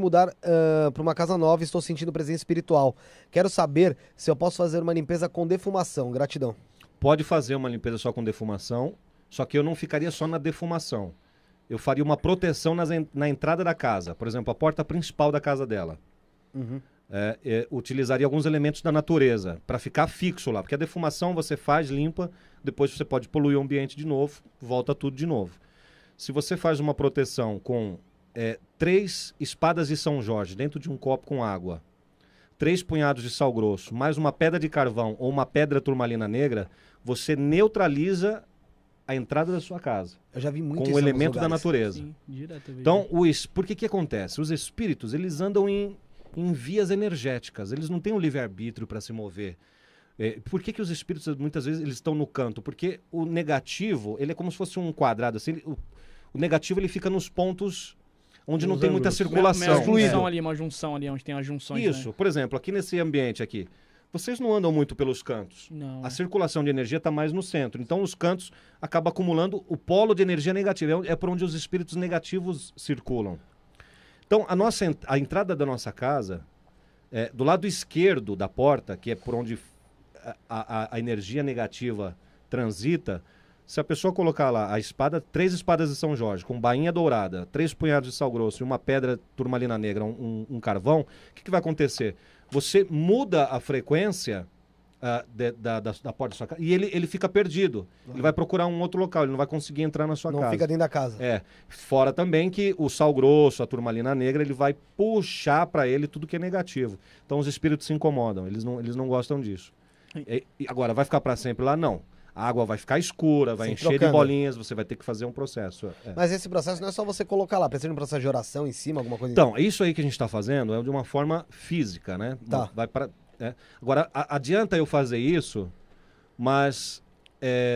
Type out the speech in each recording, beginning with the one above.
mudar para uma casa nova e estou sentindo presença espiritual. Quero saber se eu posso fazer uma limpeza com defumação. Gratidão. Pode fazer uma limpeza só com defumação, só que eu não ficaria só na defumação. Eu faria uma proteção na entrada da casa. Por exemplo, a porta principal da casa dela. Uhum. Utilizaria alguns elementos da natureza para ficar fixo lá. Porque a defumação você faz, limpa, depois você pode poluir o ambiente de novo, volta tudo de novo. Se você faz uma proteção com 3 espadas de São Jorge dentro de um copo com água, 3 punhados de sal grosso, mais uma pedra de carvão ou uma pedra turmalina negra, você neutraliza a entrada da sua casa. Eu já vi muito com isso o em alguns elemento da lugares. natureza. Sim, direto, eu vejo. Então, por que acontece? Os espíritos, eles andam em vias energéticas, eles não têm um livre-arbítrio para se mover. Por que os espíritos, muitas vezes, eles estão no canto? Porque o negativo, ele é como se fosse um quadrado. Assim, o negativo, ele fica nos pontos onde não tem muita circulação. Uma junção ali, onde tem as junções. Isso, né? por exemplo, aqui nesse ambiente aqui, vocês não andam muito pelos cantos. Não. A circulação de energia está mais no centro. Então, os cantos acabam acumulando o polo de energia negativa. É por onde os espíritos negativos circulam. Então, a entrada da nossa casa, do lado esquerdo da porta, que é por onde a energia negativa transita, se a pessoa colocar lá a espada, 3 espadas de São Jorge, com bainha dourada, 3 punhados de sal grosso e uma pedra turmalina negra, um carvão, o que vai acontecer? Você muda a frequência da porta da sua casa e ele fica perdido. Ele vai procurar um outro local, ele não vai conseguir entrar na sua casa. Não fica dentro da casa. Fora também que o sal grosso, a turmalina negra, ele vai puxar para ele tudo que é negativo. Então os espíritos se incomodam, eles não gostam disso. Agora, vai ficar para sempre lá? Não. A água vai ficar escura, vai encher de bolinhas, você vai ter que fazer um processo. Mas esse processo não é só você colocar lá, precisa de um processo de oração em cima, alguma coisa Então, isso aí que a gente está fazendo é de uma forma física, né? Tá. Agora, adianta eu fazer isso, mas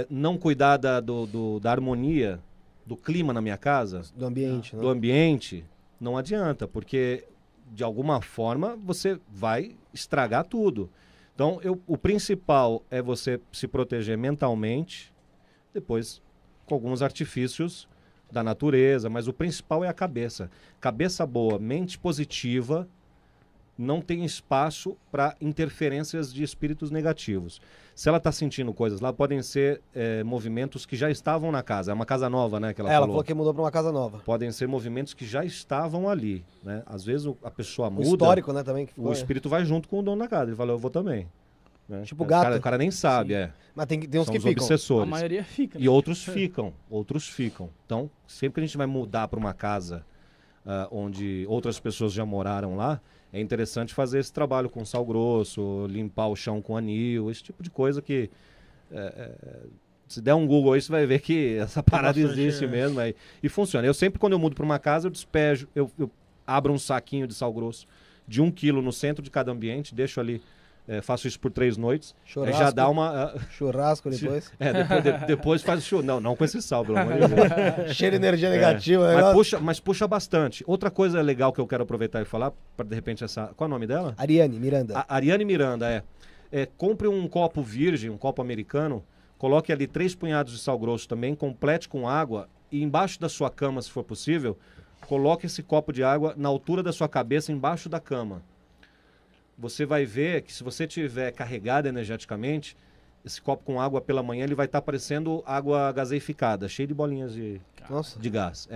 não cuidar da harmonia, do clima na minha casa, do ambiente, né? do ambiente, não adianta, porque de alguma forma você vai estragar tudo. Então, o principal é você se proteger mentalmente, depois com alguns artifícios da natureza, mas o principal é a cabeça. Cabeça boa, mente positiva, não tem espaço para interferências de espíritos negativos. Se ela está sentindo coisas lá, podem ser movimentos que já estavam na casa. É uma casa nova, né, que ela falou. Ela falou que mudou para uma casa nova. Podem ser movimentos que já estavam ali, né? Às vezes a pessoa muda. O histórico, né, também. Que ficou, o espírito vai junto com o dono da casa. Ele fala, eu vou também. Né? Tipo gato. O cara nem sabe, Mas tem uns São que os ficam. obsessores. A maioria fica. Né? E outros ficam. Então, sempre que a gente vai mudar para uma casa onde outras pessoas já moraram lá, é interessante fazer esse trabalho com sal grosso, limpar o chão com anil, esse tipo de coisa que... se der um Google aí, você vai ver que essa parada existe mesmo. E funciona. Eu sempre, quando eu mudo para uma casa, eu despejo, eu abro um saquinho de sal grosso de 1 quilo no centro de cada ambiente, deixo ali, faço isso por 3 noites. Churrasco, já dá uma... churrasco depois. Depois faz o churrasco. Não com esse sal, pelo amor de Deus. Cheira de energia negativa. Mas puxa bastante. Outra coisa legal que eu quero aproveitar e falar, para de repente Qual é o nome dela? Ariane Miranda. Ariane Miranda, compre um copo virgem, um copo americano, coloque ali 3 punhados de sal grosso também, complete com água e embaixo da sua cama, se for possível, coloque esse copo de água na altura da sua cabeça, embaixo da cama. Você vai ver que se você tiver carregado energeticamente, esse copo com água pela manhã, ele vai estar parecendo água gaseificada, cheio de bolinhas de gás.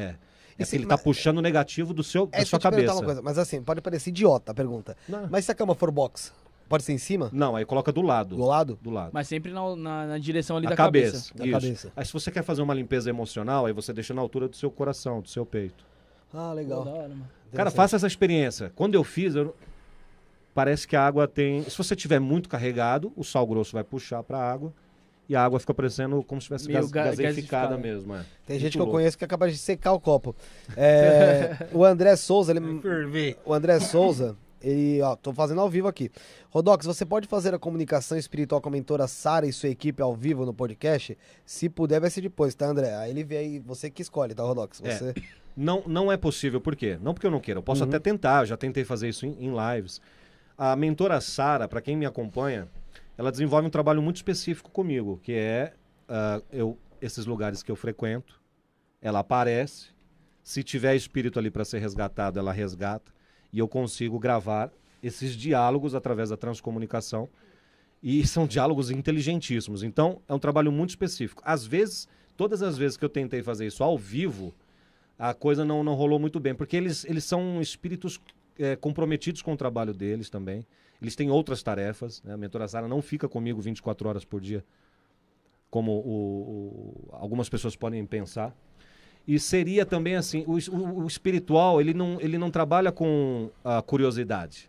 Porque ele está puxando o negativo da sua cabeça. Uma coisa, mas assim, pode parecer idiota a pergunta. Não. Mas se a cama for box, pode ser em cima? Não, aí coloca do lado. Do lado? Do lado. Mas sempre na direção ali da da cabeça. Da cabeça. Aí se você quer fazer uma limpeza emocional, aí você deixa na altura do seu coração, do seu peito. Ah, legal. Da hora, mano. Cara, faça essa experiência. Quando eu fiz, parece que a água tem... Se você tiver muito carregado, o sal grosso vai puxar para a água e a água fica parecendo como se tivesse gaseificada mesmo. Tem gente que eu conheço que acaba de secar o copo. O André Souza, tô fazendo ao vivo aqui. Rodox, você pode fazer a comunicação espiritual com a mentora Sara e sua equipe ao vivo no podcast? Se puder, vai ser depois, tá, André? Aí ele vê aí, você que escolhe, tá, Rodox? Você... Não é possível, por quê? Não porque eu não quero, eu posso até tentar, eu já tentei fazer isso em lives. A mentora Sara, para quem me acompanha, ela desenvolve um trabalho muito específico comigo, que é esses lugares que eu frequento, ela aparece, se tiver espírito ali para ser resgatado, ela resgata. E eu consigo gravar esses diálogos através da transcomunicação. E são diálogos inteligentíssimos. Então, é um trabalho muito específico. Às vezes, todas as vezes que eu tentei fazer isso ao vivo, a coisa não rolou muito bem. Porque eles são espíritos comprometidos com o trabalho deles também. Eles têm outras tarefas. Né? A mentora Sara não fica comigo 24 horas por dia, como algumas pessoas podem pensar. E seria também assim, o espiritual, ele não trabalha com a curiosidade.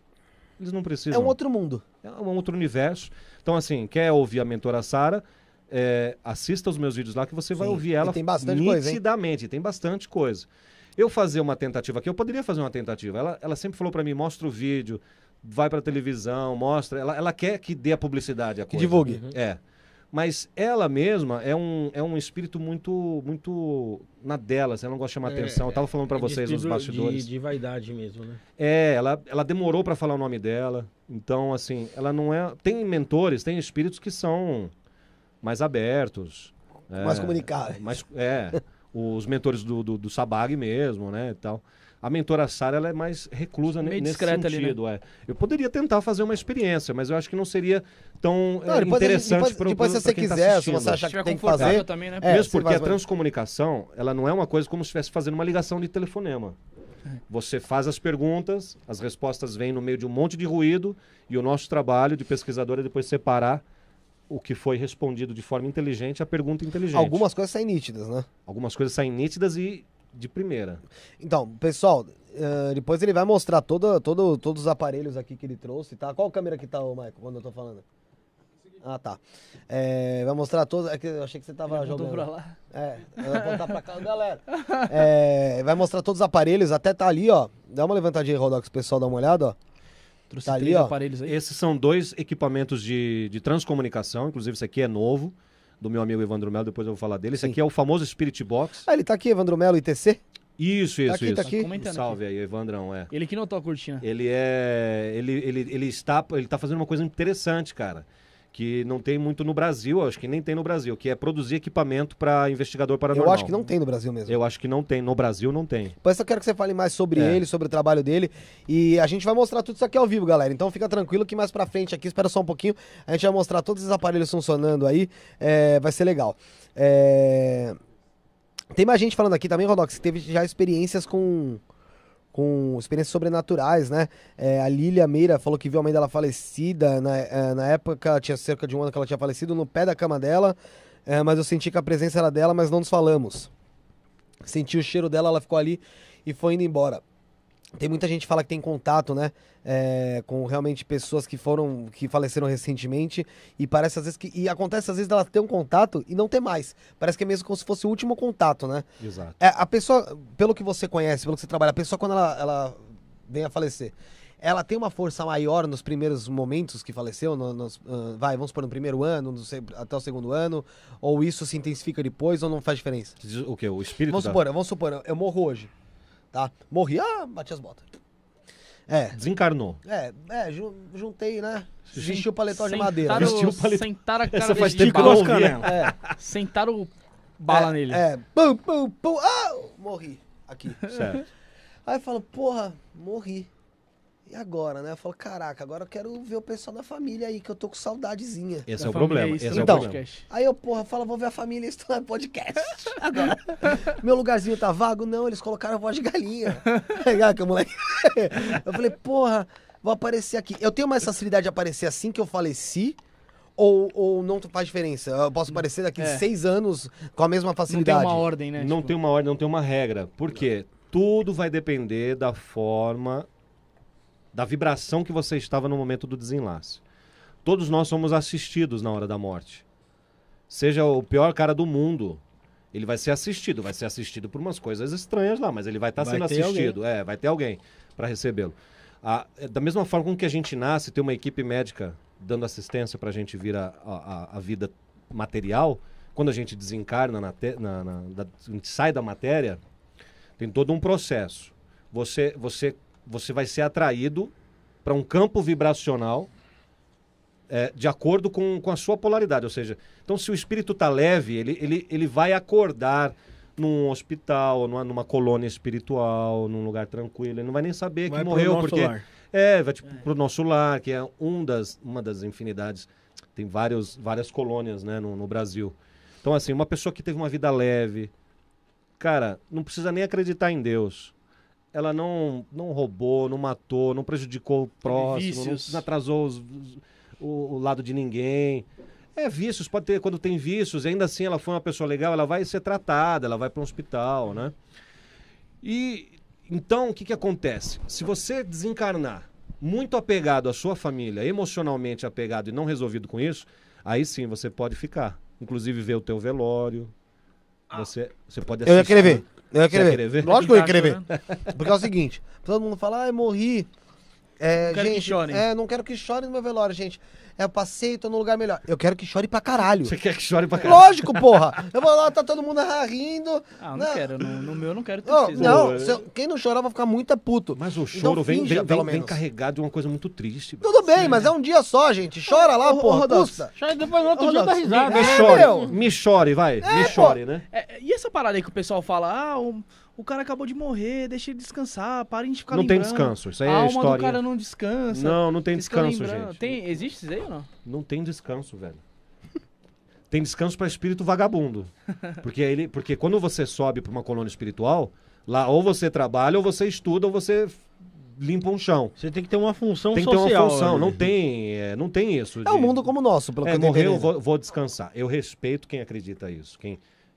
Eles não precisam. É um outro mundo. É um outro universo. Então, assim, quer ouvir a mentora Sara, assista os meus vídeos lá que você vai ouvir ela tem bastante coisa, hein? nitidamente. Tem bastante coisa. Eu fazer uma tentativa aqui, eu poderia fazer uma tentativa. Ela sempre falou pra mim, mostra o vídeo, vai pra televisão, mostra. Ela quer que dê a publicidade à coisa. Que divulgue. É. Mas ela mesma é um espírito muito na dela, assim, ela não gosta de chamar atenção. Eu tava falando pra vocês nos bastidores. De vaidade mesmo, né? Ela demorou pra falar o nome dela. Então, assim, ela não é... Tem mentores, tem espíritos que são mais abertos. Mais comunicados. Os mentores do Sabag mesmo, né, e tal. A mentora Sara, ela é mais reclusa nesse sentido. Ali, né? Eu poderia tentar fazer uma experiência, mas eu acho que não seria tão interessante para depois, se você quiser, se você achar que tem que fazer... Também, né? Mesmo porque a transcomunicação, ela não é uma coisa como se estivesse fazendo uma ligação de telefonema. Você faz as perguntas, as respostas vêm no meio de um monte de ruído, e o nosso trabalho de pesquisador é depois separar o que foi respondido de forma inteligente a pergunta inteligente. Algumas coisas saem nítidas, né? Algumas coisas saem nítidas e de primeira. Então, pessoal, depois ele vai mostrar todos os aparelhos aqui que ele trouxe, tá? Qual câmera que tá, Michael, quando eu tô falando? Ah, tá. Vai mostrar todos... É que eu achei que você tava jogando. Pra lá. Eu vou voltar pra cá, galera. Vai mostrar todos os aparelhos, até tá ali, ó. Dá uma levantadinha aí, Rodox, pessoal, dá uma olhada, ó. Trouxe Tá 3 ali, ó. aparelhos aí. Esses são 2 equipamentos de transcomunicação, inclusive esse aqui é novo, do meu amigo Evandro Melo, depois eu vou falar dele. Esse Sim. aqui é o famoso Spirit Box. Ele tá aqui, Evandro Melo, ITC? Isso. Tá aqui. Comentando Salve aí, Evandrão, Ele que notou a cortina. Ele tá fazendo uma coisa interessante, cara, que não tem muito no Brasil, acho que nem tem no Brasil, que é produzir equipamento para investigador paranormal. Eu acho que não tem no Brasil mesmo. Eu acho que não tem, no Brasil não tem. Depois eu quero que você fale mais sobre ele, sobre o trabalho dele. E a gente vai mostrar tudo isso aqui ao vivo, galera. Então fica tranquilo que mais pra frente aqui, espera só um pouquinho, a gente vai mostrar todos os aparelhos funcionando aí. Vai ser legal. Tem mais gente falando aqui também, Rodox, que teve já experiências com experiências sobrenaturais, né? A Lília Meira falou que viu a mãe dela falecida, na época, tinha cerca de um ano que ela tinha falecido, no pé da cama dela, mas eu senti que a presença era dela, mas não nos falamos. Senti o cheiro dela, ela ficou ali e foi indo embora. Tem muita gente que fala que tem contato, né? Com realmente pessoas que faleceram recentemente, e parece às vezes e acontece às vezes ela ter um contato e não ter mais. Parece que é mesmo como se fosse o último contato, né? Exato. A pessoa, pelo que você conhece, pelo que você trabalha, a pessoa quando ela vem a falecer, ela tem uma força maior nos primeiros momentos que faleceu, vamos supor, no primeiro ano, até o segundo ano, ou isso se intensifica depois, ou não faz diferença? O quê? O espírito Vamos supor, eu morro hoje, tá? Morri, bati as botas. Desencarnou. Juntei, né? Vestiu o paletó de madeira. Sentaram a cara Essa faz dele tempo que eu não ouvia. Sentaram bala nele. Pum, pum, pum, morri. Aqui. Certo. Aí eu falo, porra, morri. E agora, né? Eu falo, caraca, agora eu quero ver o pessoal da família aí, que eu tô com saudadezinha. Esse é o problema. Aí eu, falo, vou ver a família isso no podcast. Agora, meu lugarzinho tá vago? Não, eles colocaram a voz de galinha. Que o moleque... Eu falei, porra, vou aparecer aqui. Eu tenho mais facilidade de aparecer assim que eu faleci, ou não faz diferença? Eu posso aparecer daqui 6 anos com a mesma facilidade? Não tem uma ordem, né? Não tem uma ordem, não tem uma regra. Por quê? Tudo vai depender da forma, da vibração que você estava no momento do desenlace. Todos nós somos assistidos na hora da morte. Seja o pior cara do mundo, ele vai ser assistido por umas coisas estranhas lá, mas ele vai estar sendo assistido. Vai ter alguém para recebê-lo. Da mesma forma com que a gente nasce, tem uma equipe médica dando assistência para a gente vir a vida material, quando a gente desencarna, a gente sai da matéria, tem todo um processo. Você vai ser atraído para um campo vibracional de acordo com a sua polaridade. Ou seja, então se o espírito está leve, ele vai acordar num hospital, numa colônia espiritual, num lugar tranquilo. Ele não vai nem saber Vai que pro morreu, nosso porque... lar. Vai tipo, pro nosso lar, que é uma das infinidades. Tem várias colônias, né, no Brasil. Então, assim, uma pessoa que teve uma vida leve, cara, não precisa nem acreditar em Deus. Ela não roubou, não matou, não prejudicou o próximo, não atrasou o lado de ninguém. Vícios, pode ter, quando tem vícios, ainda assim ela foi uma pessoa legal, ela vai ser tratada, ela vai para um hospital, né? E então, o que acontece? Se você desencarnar muito apegado à sua família, emocionalmente apegado e não resolvido com isso, aí sim você pode ficar. Inclusive ver o teu velório. Você pode assistir. Eu ia querer ver. Eu ia Você ia querer querer ver. ver? Lógico que eu ia querer ver. Né? Porque é o seguinte, todo mundo fala, morri. Não quero gente, que chorem. não quero que chorem no meu velório, gente. Eu passei, tô num lugar melhor. Eu quero que chore pra caralho. Você quer que chore pra caralho? Lógico, porra. Eu vou lá, tá todo mundo rindo. Ah, não quero. No meu eu não quero ter Oh, tristeza. não, quem não chorar vai ficar muito puto. Mas o Então choro finja, pelo vem menos. carregado de uma coisa muito triste. Tudo bem, mas é um dia só, gente. Chora lá, porra, Rodox. custa. Já depois no outro dia dá risada. Me É, chore, meu. me chore, vai. Me chore, né? E essa parada aí que o pessoal fala, o cara acabou de morrer, deixa ele descansar, parem de ficar Não tem lembrando. descanso, isso aí A é alma história. do cara não descansa. Não tem Vocês ficam descanso, lembrando. gente. Existe isso aí ou não? Não tem descanso, velho. Tem descanso para espírito vagabundo. Porque quando você sobe para uma colônia espiritual, lá ou você trabalha, ou você estuda, ou você limpa um chão. Você tem que ter uma função Tem que ter social. uma função, ali. não tem isso. É um mundo como o nosso, pelo que eu tô morrer, eu entendendo. vou descansar. Eu respeito quem acredita isso.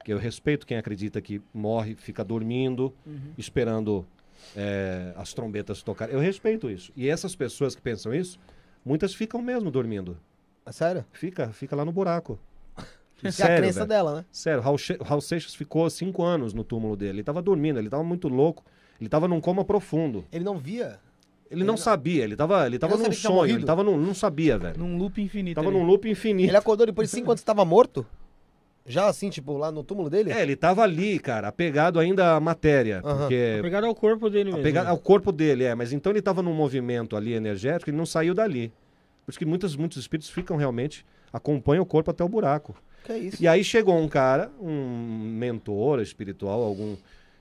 Eu respeito quem acredita que morre, fica dormindo, esperando as trombetas tocarem. Eu respeito isso. E essas pessoas que pensam isso, muitas ficam mesmo dormindo. É sério? Fica lá no buraco. É a Sério, crença velho. dela, né? Sério, Raul Seixas ficou 5 anos no túmulo dele. Ele tava dormindo, ele tava muito louco. Ele tava num coma profundo. Ele não via. Ele não sabia, ele tava não num sabia que tinha sonho, morrido? ele tava não sabia, velho. Num loop infinito. Tava ali. num loop infinito. Ele acordou depois de 5 anos que estava morto? Já assim, tipo, lá no túmulo dele? Ele tava ali, cara, apegado ainda à matéria. Aham. Porque Pegado ao corpo dele mesmo. apegado ao corpo dele, mas então ele tava num movimento ali energético, ele não saiu dali. Por isso que muitos espíritos ficam realmente, acompanham o corpo até o buraco. Que é isso? E aí chegou um cara, um mentor espiritual,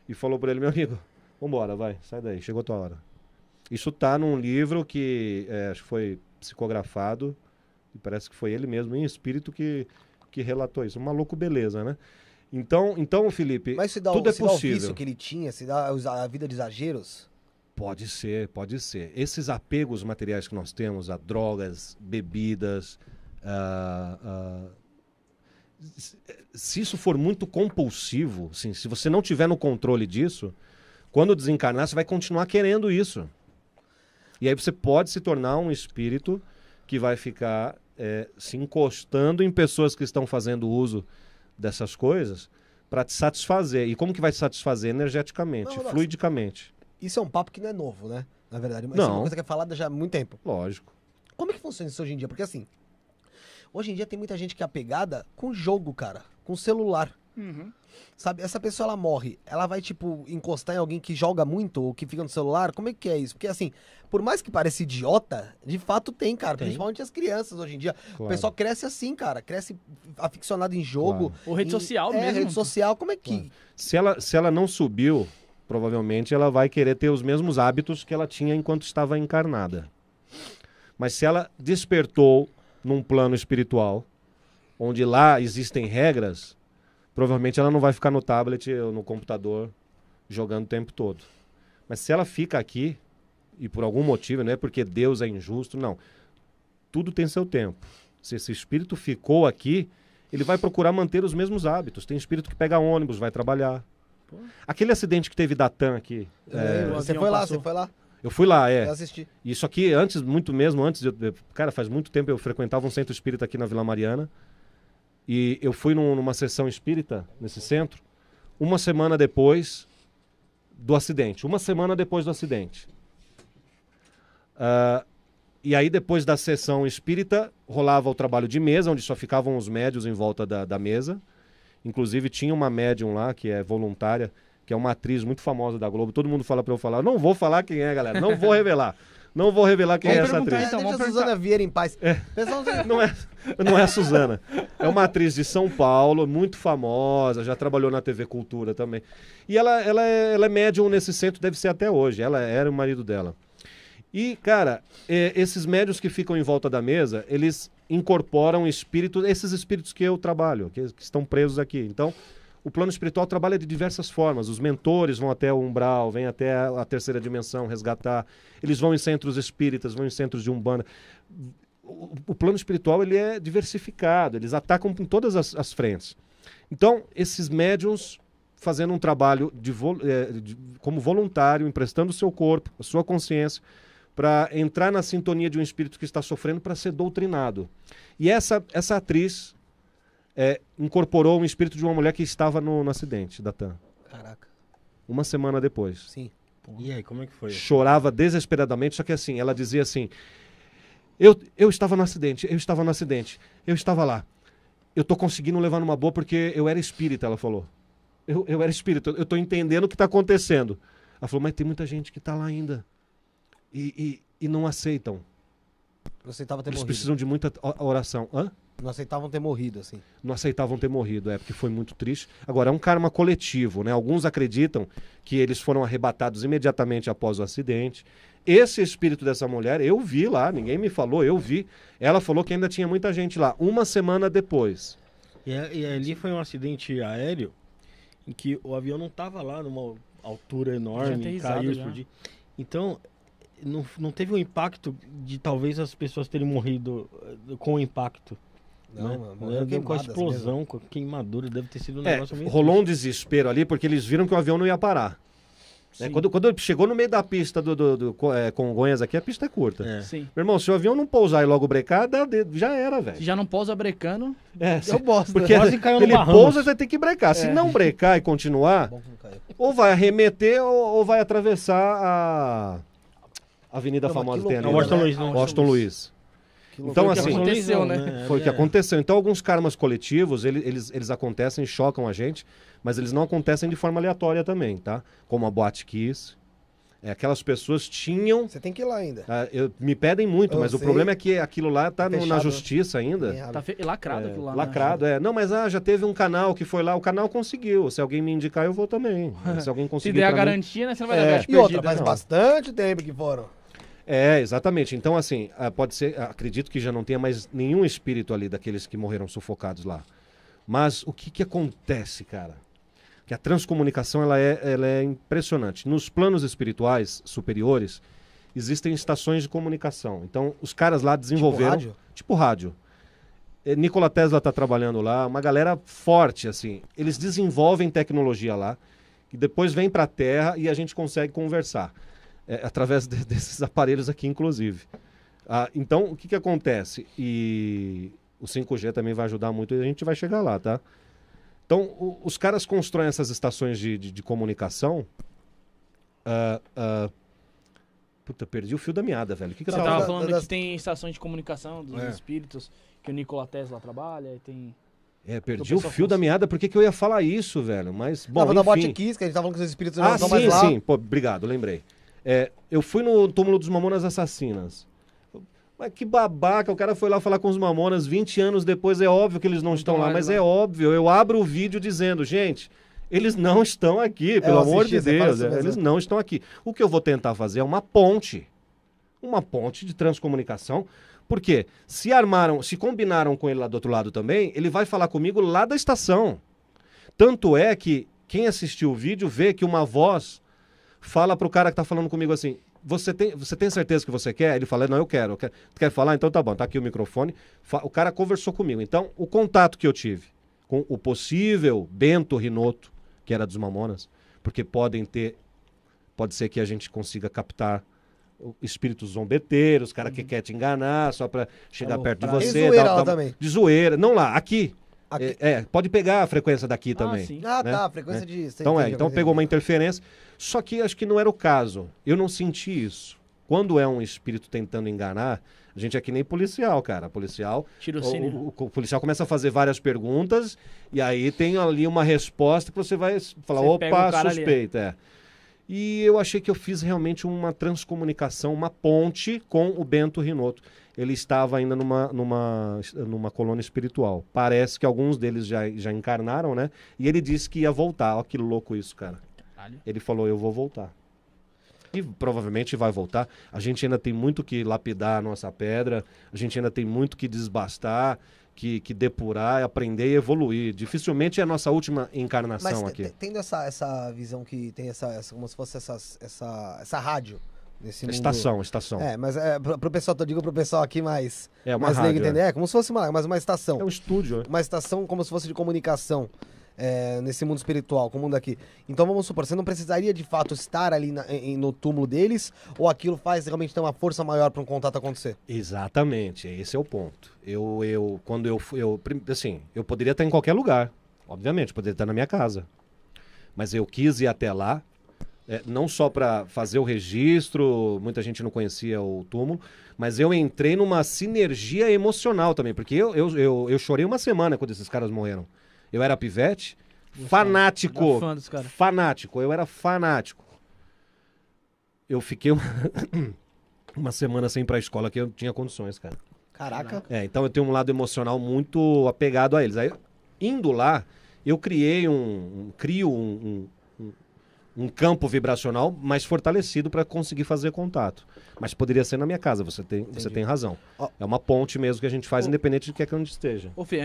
e falou pra ele, meu amigo, vambora, vai, sai daí, chegou a tua hora. Isso tá num livro que acho que foi psicografado, e parece que foi ele mesmo, em espírito, que relatou isso. Um maluco beleza, né? Então, Felipe, Mas se dá, tudo é se dá o possível. vício que ele tinha, se dá a vida de exageros? Pode ser, pode ser. Esses apegos materiais que nós temos a drogas, bebidas, se isso for muito compulsivo, assim, se você não tiver no controle disso, quando desencarnar, você vai continuar querendo isso. E aí você pode se tornar um espírito que vai ficar se encostando em pessoas que estão fazendo uso dessas coisas para te satisfazer. E como que vai te satisfazer? Energeticamente, Não, fluidicamente. Isso é um papo que não é novo, né? Na verdade. Mas Não. isso é uma coisa que é falada já há muito tempo. Lógico. Como é que funciona isso hoje em dia? Porque assim, hoje em dia tem muita gente que é apegada com jogo, cara. Com celular. Sabe? Essa pessoa, ela morre. Ela vai, tipo, encostar em alguém que joga muito ou que fica no celular? Como é que é isso? Porque assim, por mais que pareça idiota, de fato tem, cara. Tem. Principalmente as crianças hoje em dia. O Claro. pessoal cresce assim, cara. Cresce aficionado em jogo. Ou rede social mesmo. rede social. Como é que... Se ela não subiu, provavelmente ela vai querer ter os mesmos hábitos que ela tinha enquanto estava encarnada. Mas se ela despertou num plano espiritual, onde lá existem regras, provavelmente ela não vai ficar no tablet ou no computador jogando o tempo todo. Mas se ela fica aqui, e por algum motivo, não é porque Deus é injusto, não. Tudo tem seu tempo. Se esse espírito ficou aqui, ele vai procurar manter os mesmos hábitos. Tem espírito que pega ônibus, vai trabalhar. Aquele acidente que teve da TAM aqui, Você avião foi lá, passou. você foi lá. eu fui lá, Eu assisti. Isso aqui, antes, muito mesmo, antes, cara, faz muito tempo eu frequentava um centro espírita aqui na Vila Mariana. E eu fui numa sessão espírita, nesse centro, uma semana depois do acidente. Uma semana depois do acidente. E aí, depois da sessão espírita, rolava o trabalho de mesa, onde só ficavam os médios em volta da mesa. Inclusive, tinha uma médium lá, que é voluntária, que é uma atriz muito famosa da Globo. Todo mundo fala pra eu falar. Não vou falar quem é, galera. Não vou revelar. Não vou revelar quem é Vamos essa perguntar, atriz. então, Deixa vamos a Suzana Vieira em paz. Pessoal, Não é, Não é a Suzana. É uma atriz de São Paulo, muito famosa, já trabalhou na TV Cultura também. E ela é médium nesse centro, deve ser até hoje. Ela era o marido dela. E, cara, esses médiuns que ficam em volta da mesa, eles incorporam espíritos, esses espíritos que eu trabalho, que estão presos aqui. Então, o plano espiritual trabalha de diversas formas. Os mentores vão até o umbral, vêm até a terceira dimensão resgatar. Eles vão em centros espíritas, vão em centros de umbanda. O plano espiritual ele é diversificado, eles atacam em todas as frentes. Então, esses médiuns fazendo um trabalho como voluntário, emprestando o seu corpo, a sua consciência, para entrar na sintonia de um espírito que está sofrendo para ser doutrinado. E essa atriz incorporou um espírito de uma mulher que estava no acidente da TAM. Caraca. Uma semana depois. Sim. E aí, como é que foi? Chorava desesperadamente, só que assim, ela dizia assim, eu estava no acidente, eu estava lá. Eu tô conseguindo levar numa boa porque eu era espírita, ela falou. Eu era espírita, eu tô entendendo o que tá acontecendo. Ela falou, mas tem muita gente que tá lá ainda. E não aceitam. Não aceitavam ter Eles morrido. precisam de muita oração. Hã? Não aceitavam ter morrido, assim. Não aceitavam ter morrido, porque foi muito triste. Agora, é um karma coletivo, né? Alguns acreditam que eles foram arrebatados imediatamente após o acidente. Esse espírito dessa mulher, eu vi lá, ninguém me falou, eu vi. Ela falou que ainda tinha muita gente lá, uma semana depois. E ali foi um acidente aéreo em que o avião não estava lá numa altura Já enorme, aterrissado caiu, já. explodiu. Então, não teve o impacto de talvez as pessoas terem morrido com o impacto. Não, né? mano. Era com a queimadas explosão, com a queimadura, deve ter sido um negócio meio Rolou um triste. desespero ali porque eles viram que o avião não ia parar. Né? Quando chegou no meio da pista do Congonhas aqui, a pista é curta. É. Sim. Meu irmão, se o avião não pousar e logo brecar, já era, Se velho. já não pousa brecando, Eu bosto. Porque Quase caiu no ele Bahamas. pousa, você tem que brecar. Se não brecar e continuar, Bom que não caiu. ou vai arremeter ou vai atravessar a avenida Não, mas famosa que que tem ali. loucura, Washington né? Luiz, não. Washington Luiz. Que Então, loucura. assim, aconteceu, né? Foi o que aconteceu. Então, alguns karmas coletivos, eles acontecem, chocam a gente, mas eles não acontecem de forma aleatória também, tá? Como a Boate Kiss. Aquelas pessoas tinham... Você tem que ir lá ainda. me pedem muito, Eu mas o sei. problema é que aquilo lá tá na Fechado, justiça ainda. Bem tá lacrado aquilo lá. né? Lacrado, Não, mas já teve um canal que foi lá, o canal conseguiu. Se alguém me indicar, eu vou também. Se alguém Se conseguir der a pra mim- garantia, né, você não vai dar gato E outra, perdida. faz não. bastante tempo que foram. Exatamente. Então, assim, pode ser, acredito que já não tenha mais nenhum espírito ali daqueles que morreram sufocados lá. Mas o que acontece, cara? Que a transcomunicação, ela é impressionante. Nos planos espirituais superiores, existem estações de comunicação. Então, os caras lá desenvolveram... rádio? Tipo rádio. Nikola Tesla está trabalhando lá, uma galera forte, assim. Eles desenvolvem tecnologia lá, que depois vem para a Terra e a gente consegue conversar. Através desses aparelhos aqui, inclusive. Então, o que acontece? E o 5G também vai ajudar muito e a gente vai chegar lá, tá? Então, os caras constroem essas estações de comunicação. Puta, perdi o fio da meada, velho. O que eu Você tava tava falando? falando que tem estações de comunicação dos espíritos, que o Nikola Tesla trabalha, e tem... Perdi o o pessoal fio da meada, por que eu ia falar isso, velho? Mas, bom, Tava na Boate enfim. Kiss, que a gente tava falando que os espíritos não estão Sim, mais lá. sim. Pô, obrigado, lembrei. Eu fui no túmulo dos Mamonas Assassinas. Mas que babaca, o cara foi lá falar com os Mamonas 20 anos depois, é óbvio que eles não estão lá, mais mas lá. é óbvio, eu abro o vídeo dizendo, gente, eles não estão aqui, pelo eu amor assisti, de você fala Deus, isso mesmo. eles não estão aqui. O que eu vou tentar fazer é uma ponte de transcomunicação, porque se combinaram com ele lá do outro lado também, ele vai falar comigo lá da estação. Tanto é que quem assistiu o vídeo vê que uma voz fala pro cara que tá falando comigo assim, você tem certeza que você quer? Ele fala, não, eu quero. Tu quer falar? Então tá bom, tá aqui o microfone. O cara conversou comigo. Então, o contato que eu tive com o possível Bento Rinotto, que era dos Mamonas, porque pode ser que a gente consiga captar espíritos zombeteiros, cara que quer te enganar só pra chegar perto de você. De zoeira lá também. De zoeira. Não lá, aqui. Aqui. Pode pegar a frequência daqui também. sim. Ah, né? tá, frequência de... Então pegou uma interferência. Só que acho que não era o caso. Eu não senti isso. Quando é um espírito tentando enganar, a gente é que nem policial, cara. Tirocínio. O policial começa a fazer várias perguntas e aí tem ali uma resposta que você vai falar, Você pega opa, o cara ali, suspeita. E eu achei que eu fiz realmente uma transcomunicação, uma ponte com o Bento Rinotto. Ele estava ainda numa colônia espiritual. Parece que alguns deles já encarnaram, né? E ele disse que ia voltar. Olha que louco isso, cara. Caralho. Ele falou, eu vou voltar. E provavelmente vai voltar. A gente ainda tem muito que lapidar a nossa pedra. A gente ainda tem muito que desbastar, que depurar, aprender e evoluir. Dificilmente é a nossa última encarnação Mas aqui. tendo essa visão que tem como se fosse essa rádio nesse mundo. Estação. Mas pro pessoal, eu digo pro pessoal aqui mais É uma leigo rádio, entender. É como se fosse uma estação. É um estúdio, né? Uma estação como se fosse de comunicação nesse mundo espiritual, com o mundo aqui. Então vamos supor, você não precisaria de fato estar ali no túmulo deles, ou aquilo faz realmente ter uma força maior para um contato acontecer? Exatamente, esse é o ponto. Assim, eu poderia estar em qualquer lugar, obviamente, poderia estar na minha casa. Mas eu quis ir até lá, não só para fazer o registro, muita gente não conhecia o túmulo, mas eu entrei numa sinergia emocional também, porque eu chorei uma semana quando esses caras morreram. Eu era pivete, fanático, Era fã dos caras. fanático, eu era fanático. Eu fiquei uma semana sem ir pra escola que eu não tinha condições, cara. Caraca. Então eu tenho um lado emocional muito apegado a eles. Aí, indo lá, eu criei crio um campo vibracional mais fortalecido para conseguir fazer contato. Mas poderia ser na minha casa, você tem razão. Ó. É uma ponte mesmo que a gente faz, independente de que é que onde esteja. Ô, Fê,